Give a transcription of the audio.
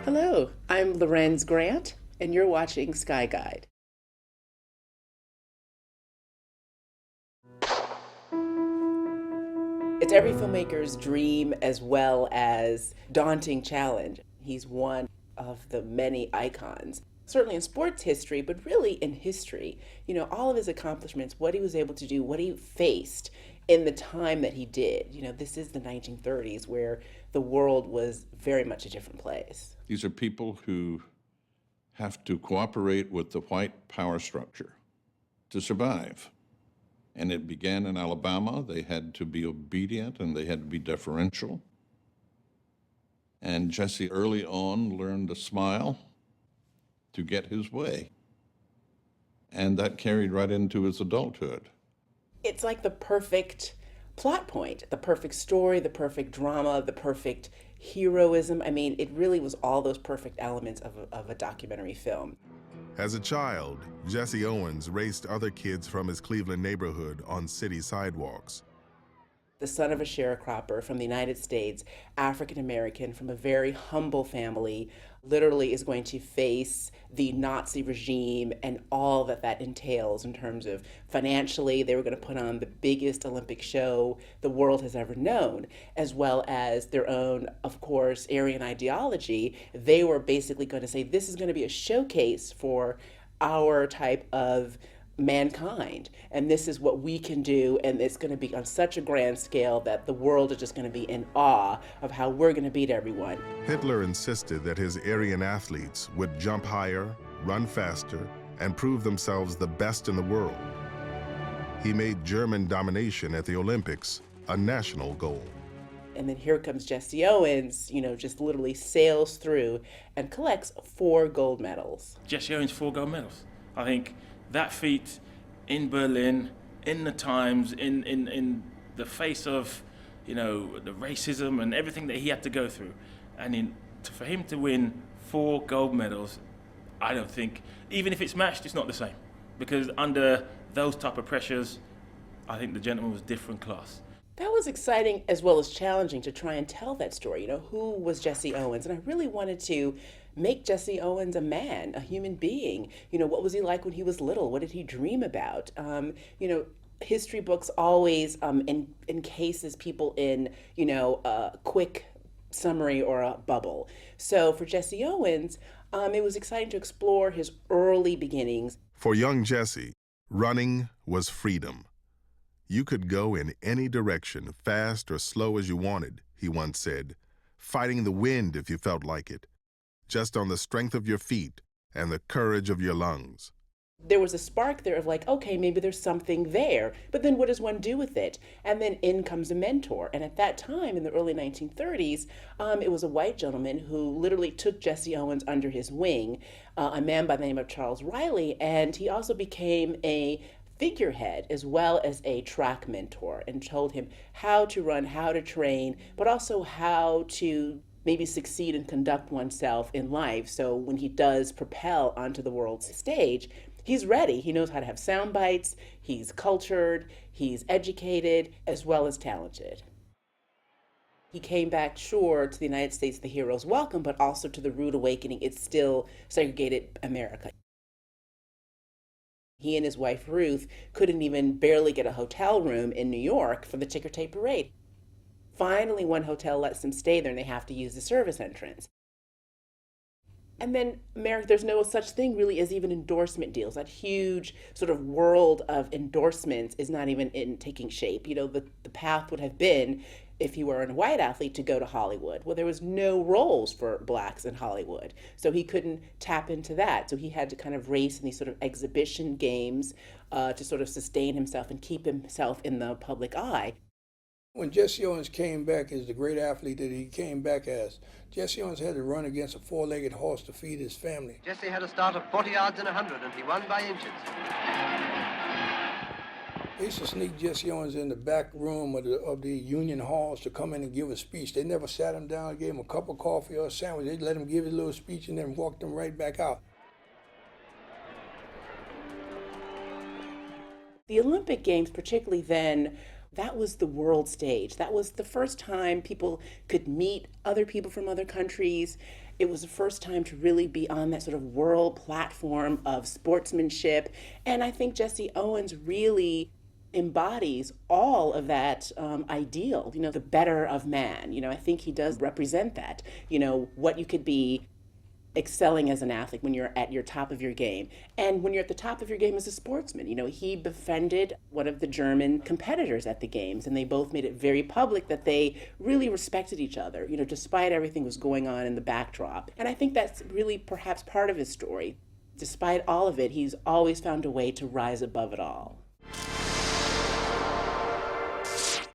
Hello, I'm Lorenz Grant, and you're watching Sky Guide. It's every filmmaker's dream as well as daunting challenge. He's one of the many icons, certainly in sports history, but really in history. All of his accomplishments, what he was able to do, what he faced in the time that he did. This is the 1930s where the world was very much a different place. These are people who have to cooperate with the white power structure to survive. And it began in Alabama. They had to be obedient and they had to be deferential. And Jesse early on learned to smile to get his way. And that carried right into his adulthood. It's like the perfect plot point, the perfect story, the perfect drama, the perfect heroism. I mean, it really was all those perfect elements of a documentary film. As a child, Jesse Owens raced other kids from his Cleveland neighborhood on city sidewalks. The son of a sharecropper from the United States, African American, from a very humble family, literally is going to face the Nazi regime and all that that entails in terms of financially. They were going to put on the biggest Olympic show the world has ever known, as well as their own, of course, Aryan ideology. They were basically going to say, this is going to be a showcase for our type of mankind, and this is what we can do, and it's going to be on such a grand scale that the world is just going to be in awe of how we're going to beat everyone. Hitler insisted that his Aryan athletes would jump higher, run faster, and prove themselves the best in the world. He made German domination at the Olympics a national goal. And then here comes Jesse Owens, just literally sails through and collects 4 gold medals. Jesse Owens, 4 gold medals. I think that feat in Berlin, in the times, in the face of, the racism and everything that he had to go through. And for him to win 4 gold medals, I don't think, even if it's matched, it's not the same. Because under those type of pressures, I think the gentleman was different class. That was exciting as well as challenging to try and tell that story. Who was Jesse Owens? And I really wanted to make Jesse Owens a man, a human being. What was he like when he was little? What did he dream about? History books always encases people in, a quick summary or a bubble. So for Jesse Owens, it was exciting to explore his early beginnings. For young Jesse, running was freedom. You could go in any direction, fast or slow as you wanted, he once said, fighting the wind if you felt like it, just on the strength of your feet and the courage of your lungs. There was a spark there of like, okay, maybe there's something there, but then what does one do with it? And then in comes a mentor. And at that time, in the early 1930s, it was a white gentleman who literally took Jesse Owens under his wing, a man by the name of Charles Riley, and he also became a figurehead as well as a track mentor and told him how to run, how to train, but also how to maybe succeed and conduct oneself in life. So when he does propel onto the world stage, he's ready. He knows how to have sound bites, he's cultured, he's educated, as well as talented. He came back, sure, to the United States, the hero's welcome, but also to the rude awakening. It's still segregated America. He and his wife, Ruth, couldn't even barely get a hotel room in New York for the ticker tape parade. Finally, one hotel lets them stay there and they have to use the service entrance. And then, Merrick, there's no such thing really as even endorsement deals. That huge sort of world of endorsements is not even in taking shape. The path would have been, if you were a white athlete, to go to Hollywood. Well, there was no roles for blacks in Hollywood, so he couldn't tap into that. So he had to kind of race in these sort of exhibition games to sort of sustain himself and keep himself in the public eye. When Jesse Owens came back as the great athlete that he came back as, Jesse Owens had to run against a 4-legged horse to feed his family. Jesse had a start of 40 yards in 100, and he won by inches. They used to sneak Jesse Owens in the back room of the union halls to come in and give a speech. They never sat him down, gave him a cup of coffee or a sandwich. They'd let him give his little speech and then walked him right back out. The Olympic Games, particularly then, that was the world stage. That was the first time people could meet other people from other countries. It was the first time to really be on that sort of world platform of sportsmanship. And I think Jesse Owens really embodies all of that ideal, the better of man. I think he does represent that, what you could be excelling as an athlete when you're at your top of your game. And when you're at the top of your game as a sportsman, he befriended one of the German competitors at the games, and they both made it very public that they really respected each other, despite everything that was going on in the backdrop. And I think that's really perhaps part of his story. Despite all of it, he's always found a way to rise above it all.